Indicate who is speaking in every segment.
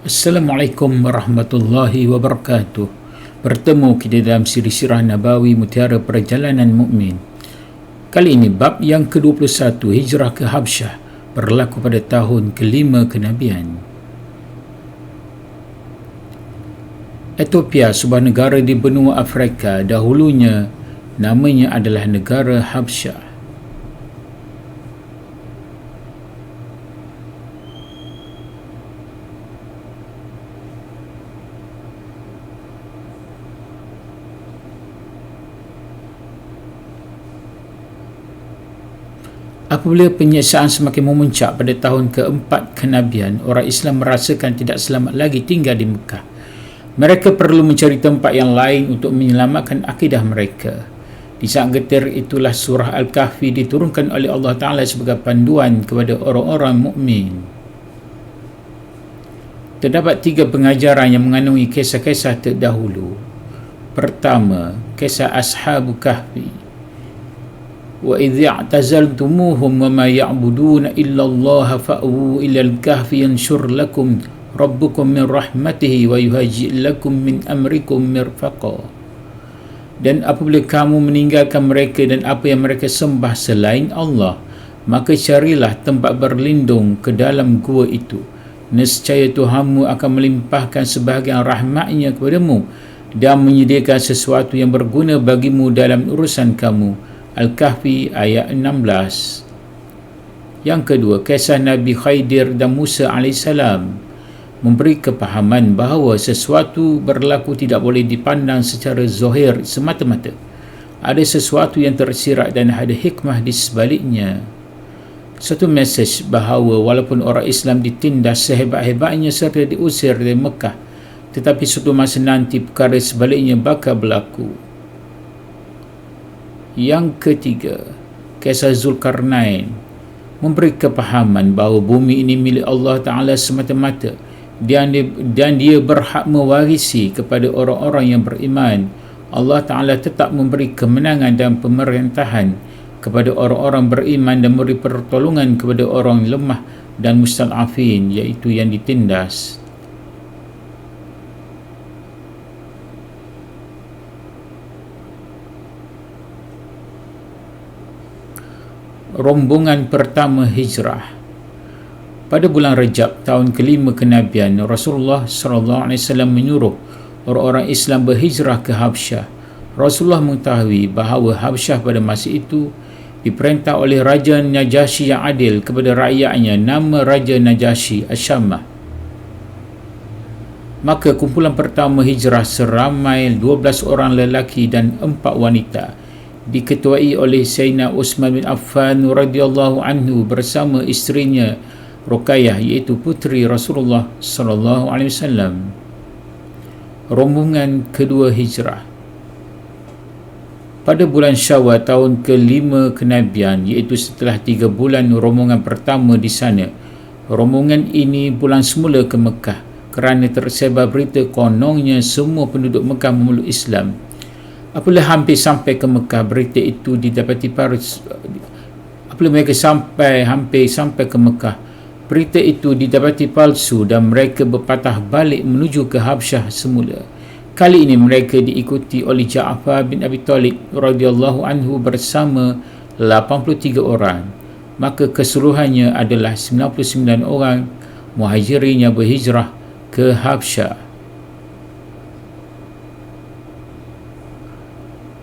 Speaker 1: Assalamualaikum warahmatullahi wabarakatuh. Bertemu kita dalam siri Sirah Nabawi Mutiara Perjalanan Mukmin. Kali ini bab yang ke-21, Hijrah ke Habsyah, berlaku pada tahun ke-5 kenabian. Ethiopia, sebuah negara di benua Afrika, dahulunya namanya adalah negara Habsyah. Apabila penyiksaan semakin memuncak pada tahun ke-4 kenabian, orang Islam merasakan tidak selamat lagi tinggal di Mekah. Mereka perlu mencari tempat yang lain untuk menyelamatkan akidah mereka. Di saat getir itulah surah Al-Kahfi diturunkan oleh Allah Ta'ala sebagai panduan kepada orang-orang mukmin. Terdapat 3 pengajaran yang mengandungi kisah-kisah terdahulu. Pertama, kisah Ashabu Kahfi. وَإِذْ اعْتَزَلْتُمُوهُمْ وَمَا يَعْبُدُونَ إِلَّا اللَّهَ فَأْوُوا إِلَى الْكَهْفِ يَنشُرْ لَكُمْ رَبُّكُمْ مِنْ رَحْمَتِهِ وَيُهَيِّئْ لَكُمْ مِنْ أَمْرِكُمْ مِرْفَقًا. Dan apabila kamu meninggalkan mereka dan apa yang mereka sembah selain Allah, maka carilah tempat berlindung ke dalam gua itu. Nescaya Tuhanmu akan melimpahkan sebahagian rahmatnya kepadamu dan menyediakan sesuatu yang berguna bagimu dalam urusan kamu. Al-Kahfi ayat 16. Yang kedua, kisah Nabi Khidir dan Musa AS memberi kepahaman bahawa sesuatu berlaku tidak boleh dipandang secara zahir semata-mata. Ada sesuatu yang tersirat dan ada hikmah di sebaliknya. Satu mesej bahawa walaupun orang Islam ditindas sehebat-hebatnya serta diusir dari Mekah, tetapi suatu masa nanti perkara sebaliknya bakal berlaku. Yang ketiga, kisah Zulkarnain memberi kepahaman bahawa bumi ini milik Allah Ta'ala semata-mata dan dia berhak mewarisi kepada orang-orang yang beriman. Allah Ta'ala tetap memberi kemenangan dan pemerintahan kepada orang-orang beriman dan memberi pertolongan kepada orang lemah dan mustad'afin, iaitu yang ditindas. Rombongan pertama hijrah. Pada bulan Rajab tahun ke-5 kenabian, Rasulullah SAW menyuruh orang-orang Islam berhijrah ke Habsyah. Rasulullah mengetahui bahawa Habsyah pada masa itu diperintah oleh Raja Najasyi yang adil kepada rakyatnya, nama Raja Najasyi Asyamah. Maka kumpulan pertama hijrah seramai 12 orang lelaki dan 4 wanita, diketuai oleh Sayyidina Uthman bin Affan radhiyallahu anhu bersama isterinya Ruqayyah, iaitu puteri Rasulullah sallallahu alaihi wasallam. Rombongan kedua hijrah. Pada bulan Syawal tahun ke-5 kenabian, iaitu setelah 3 bulan rombongan pertama di sana, rombongan ini pulang semula ke Mekah kerana tersebar berita kononnya semua penduduk Mekah memeluk Islam. Apabila hampir sampai ke Mekah, berita itu didapati apabila mereka hampir sampai ke Mekah, berita itu didapati palsu dan mereka berpatah balik menuju ke Habsyah semula. Kali ini mereka diikuti oleh Ja'far bin Abi Talib radhiyallahu anhu bersama 83 orang. Maka keseluruhannya adalah 99 orang muhajirin yang berhijrah ke Habsyah.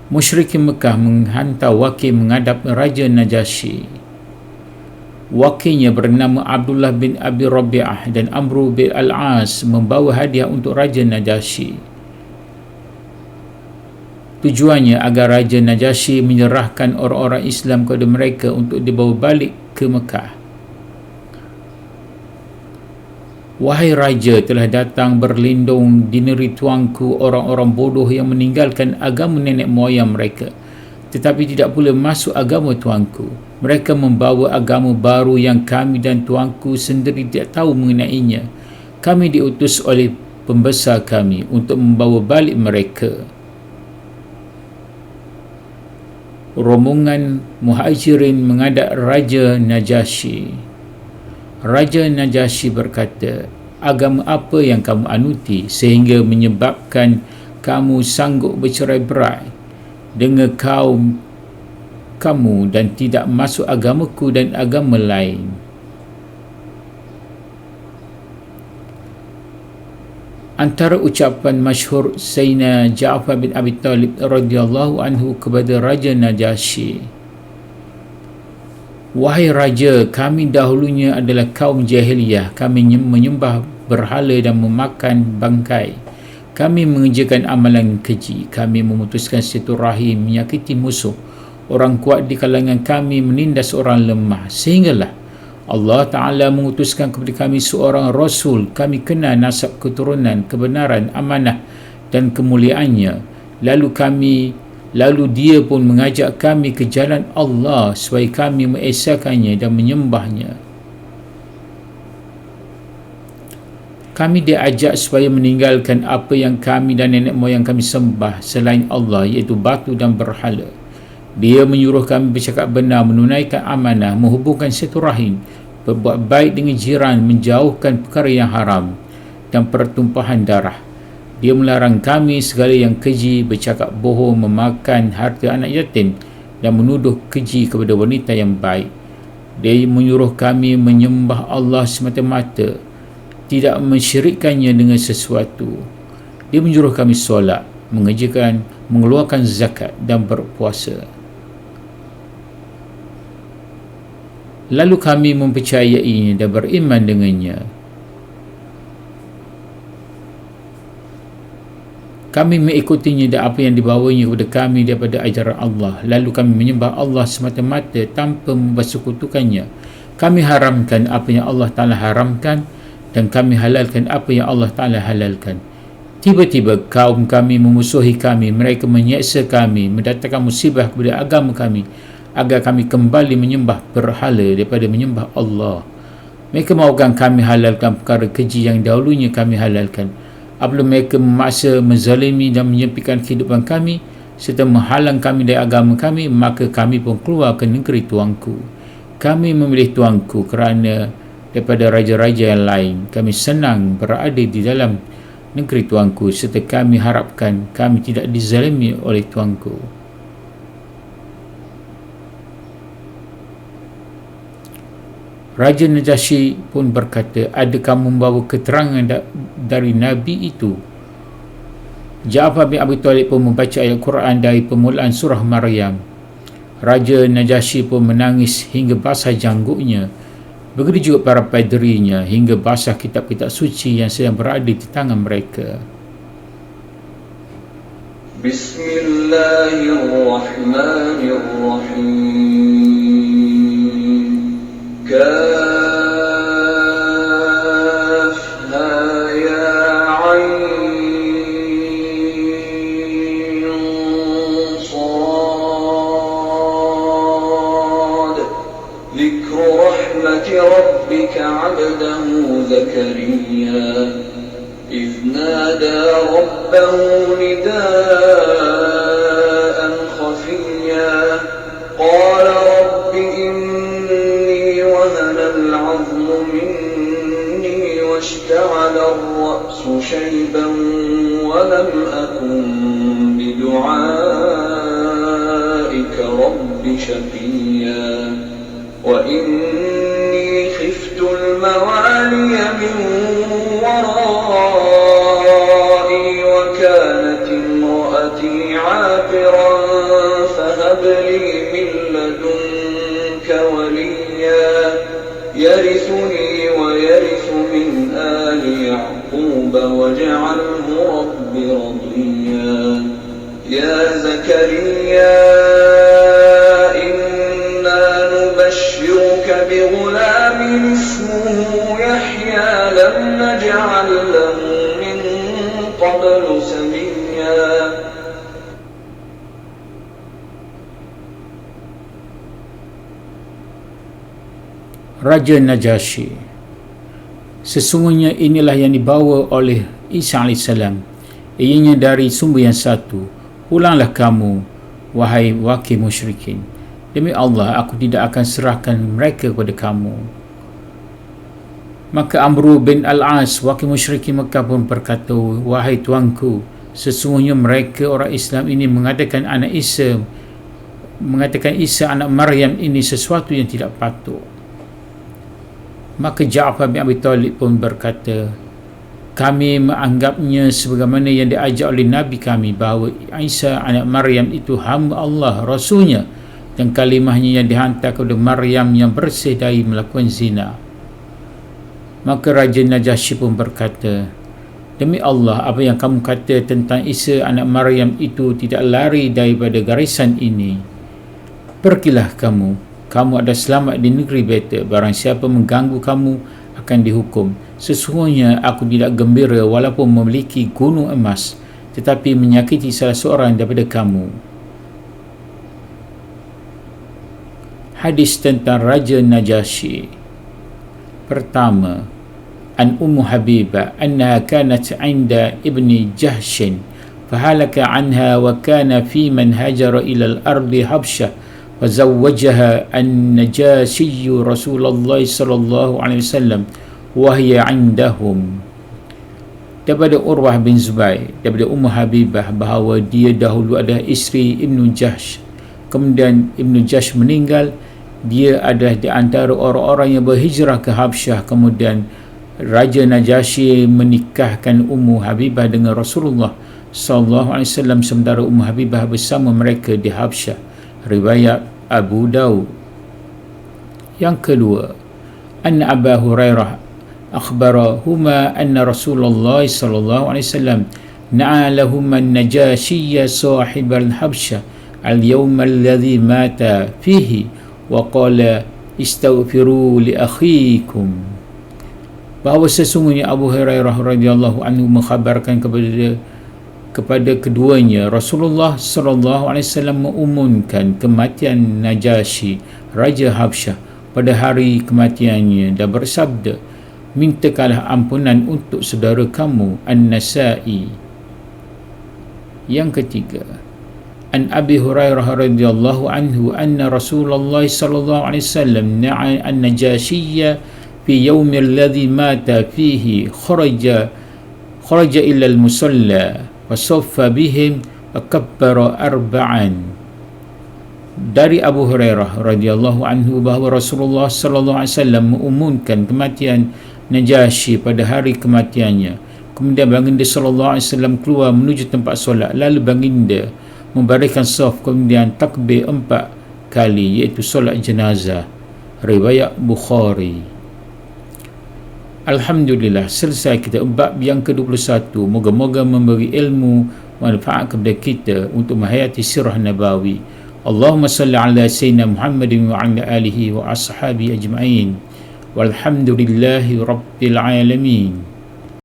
Speaker 1: Musyrikin Mekah menghantar wakil menghadap Raja Najasyi. Wakilnya bernama Abdullah bin Abi Rabi'ah dan Amru bin Al-As membawa hadiah untuk Raja Najasyi. Tujuannya agar Raja Najasyi menyerahkan orang-orang Islam kepada mereka untuk dibawa balik ke Mekah. Wahai Raja, telah datang berlindung di negeri tuanku orang-orang bodoh yang meninggalkan agama nenek moyang mereka, tetapi tidak pula masuk agama tuanku. Mereka membawa agama baru yang kami dan tuanku sendiri tidak tahu mengenainya. Kami diutus oleh pembesar kami untuk membawa balik mereka. Rombongan muhajirin menghadap Raja Najasyi. Raja Najasyi berkata, agama apa yang kamu anuti sehingga menyebabkan kamu sanggup bercerai-berai dengan kaum kamu dan tidak masuk agamaku dan agama lain. Antara ucapan masyhur Sayyidina Ja'far bin Abi Talib radhiyallahu anhu kepada Raja Najasyi, "Wahai Raja, kami dahulunya adalah kaum jahiliyah. Kami menyembah berhala dan memakan bangkai. Kami mengerjakan amalan keji. Kami memutuskan silaturahim, menyakiti musuh. Orang kuat di kalangan kami menindas orang lemah. Sehinggalah Allah Ta'ala mengutuskan kepada kami seorang Rasul. Kami kenal nasab keturunan, kebenaran, amanah dan kemuliaannya. Lalu dia pun mengajak kami ke jalan Allah supaya kami mengesakannya dan menyembahnya. Kami diajak supaya meninggalkan apa yang kami dan nenek moyang kami sembah selain Allah, iaitu batu dan berhala. Dia menyuruh kami bercakap benar, menunaikan amanah, menghubungkan silaturahim, berbuat baik dengan jiran, menjauhkan perkara yang haram dan pertumpahan darah. Dia melarang kami segala yang keji, bercakap bohong, memakan harta anak yatim dan menuduh keji kepada wanita yang baik. Dia menyuruh kami menyembah Allah semata-mata, tidak mensyirikkannya dengan sesuatu. Dia menyuruh kami solat, mengeluarkan zakat dan berpuasa. Lalu kami mempercayainya dan beriman dengannya. Kami mengikutinya dan apa yang dibawanya kepada kami daripada ajaran Allah. Lalu kami menyembah Allah semata-mata tanpa mempersekutukannya. Kami haramkan apa yang Allah Ta'ala haramkan dan kami halalkan apa yang Allah Ta'ala halalkan. Tiba-tiba kaum kami memusuhi kami. Mereka menyeksa kami, mendatangkan musibah kepada agama kami agar kami kembali menyembah berhala daripada menyembah Allah. Mereka mahukan kami halalkan perkara keji yang dahulunya kami halalkan. Apabila mereka memaksa, menzalimi dan menyempitkan kehidupan kami serta menghalang kami dari agama kami, maka kami pun keluar ke negeri tuanku. Kami memilih tuanku kerana daripada raja-raja yang lain. Kami senang berada di dalam negeri tuanku serta kami harapkan kami tidak dizalimi oleh tuanku. Raja Najasyi pun berkata, adakah membawa keterangan dari Nabi itu? Ja'far bin Abi Talib pun membaca ayat Quran dari permulaan surah Maryam. Raja Najasyi pun menangis hingga basah janggutnya. Begitu juga para padrinya hingga basah kitab-kitab suci yang sedang berada di tangan mereka. Bismillahirrahmanirrahim.
Speaker 2: كافها يا عين صاد ذكر رحمة ربك عبده زكريا إذ نادى ربه نداء خفيا قال رب العظم مني واشتعل الرأس شيبا ولم أكن بدعائك رب شقيا وإني خفت الموالي من ورائي وكانت امرأتي عاقرا فهب لي من لدنك وليا يرثني ويرث من آل يعقوب واجعله رب رضيا يا زكريا إنا نبشرك بغلام اسمه يحيى لم نجعل له من قبل سميا.
Speaker 1: Raja Najasyi, sesungguhnya inilah yang dibawa oleh Isa AS. Ianya dari sumber yang satu. Pulanglah kamu, wahai wakil musyrikin. Demi Allah, aku tidak akan serahkan mereka kepada kamu. Maka Amru bin Al-As, wakil musyrikin Mekah pun berkata, wahai tuanku, sesungguhnya mereka orang Islam ini mengatakan Isa anak Maryam ini sesuatu yang tidak patut. Maka Ja'far bin Abi Talib pun berkata, kami menganggapnya sebagaimana yang diajar oleh Nabi kami, bahawa Isa anak Maryam itu hamba Allah, Rasulnya, dan kalimahnya yang dihantar kepada Maryam yang bersih dari melakukan zina. Maka Raja Najasyi pun berkata, demi Allah, apa yang kamu kata tentang Isa anak Maryam itu tidak lari daripada garisan ini. Pergilah kamu ada selamat di negeri Beta. Barang siapa mengganggu kamu akan dihukum. Sesungguhnya aku tidak gembira walaupun memiliki gunung emas, tetapi menyakiti salah seorang daripada kamu. Hadis tentang Raja Najasyi. Pertama, an Ummu Habibah annaha kanat 'inda ibni Jahshin fahalaka 'anha wa kana fi man hajara ila al-ardi Habsyah wa zawwajaha an-Najasyi Rasulullah sallallahu alaihi wasallam wa hiya 'indahum. Daripada Urwah bin Zubair, daripada Ummu Habibah, bahawa dia dahulu adalah isteri Ibnu Jahsh. Kemudian Ibnu Jahsh meninggal. Dia adalah di antara orang-orang yang berhijrah ke Habsyah. Kemudian Raja Najasyi menikahkan Ummu Habibah dengan Rasulullah sallallahu alaihi wasallam, sementara Ummu Habibah bersama mereka di Habsyah. Riwayat Abu Daud. Yang kedua, anna Abu Hurairah akhbarahuma anna Rasulullah sallallahu alaihi wasallam na'a lahuma an-Najasyi sahib al-Habsyah al-yawm alladhi mata fihi wa qala istaghfiru li akhikum. Bahawa sesungguhnya Abu Hurairah radhiyallahu anhu mengkhabarkan kepada keduanya, Rasulullah sallallahu alaihi wasallam mengumumkan kematian Najasyi, Raja Habsyah, pada hari kematiannya, dan bersabda, mintakanlah ampunan untuk saudara kamu. An-Nasa'i. Yang ketiga, an Abi Hurairah radhiyallahu anhu anna Rasulullah sallallahu alaihi wasallam na'a an-Najasyi fi yawm alladhi mata fihi kharaja ila al-musalla wa saffa bihim wa kabbara arba'an. Dari Abu Hurairah radhiyallahu anhu bahawa Rasulullah sallallahu alaihi wasallam mengumumkan kematian Najasyi pada hari kematiannya. Kemudian baginda sallallahu alaihi wasallam keluar menuju tempat solat, lalu baginda membaringkan saf, kemudian takbir 4 kali, iaitu solat jenazah. Riwayat Bukhari. Alhamdulillah, selesai kita bab yang ke-21. Moga-moga memberi ilmu manfaat kepada kita untuk menghayati sirah Nabawi. Allahumma salli ala sayyidina Muhammadin wa ala alihi wa ashabihi ajma'in. Walhamdulillahi rabbil alamin.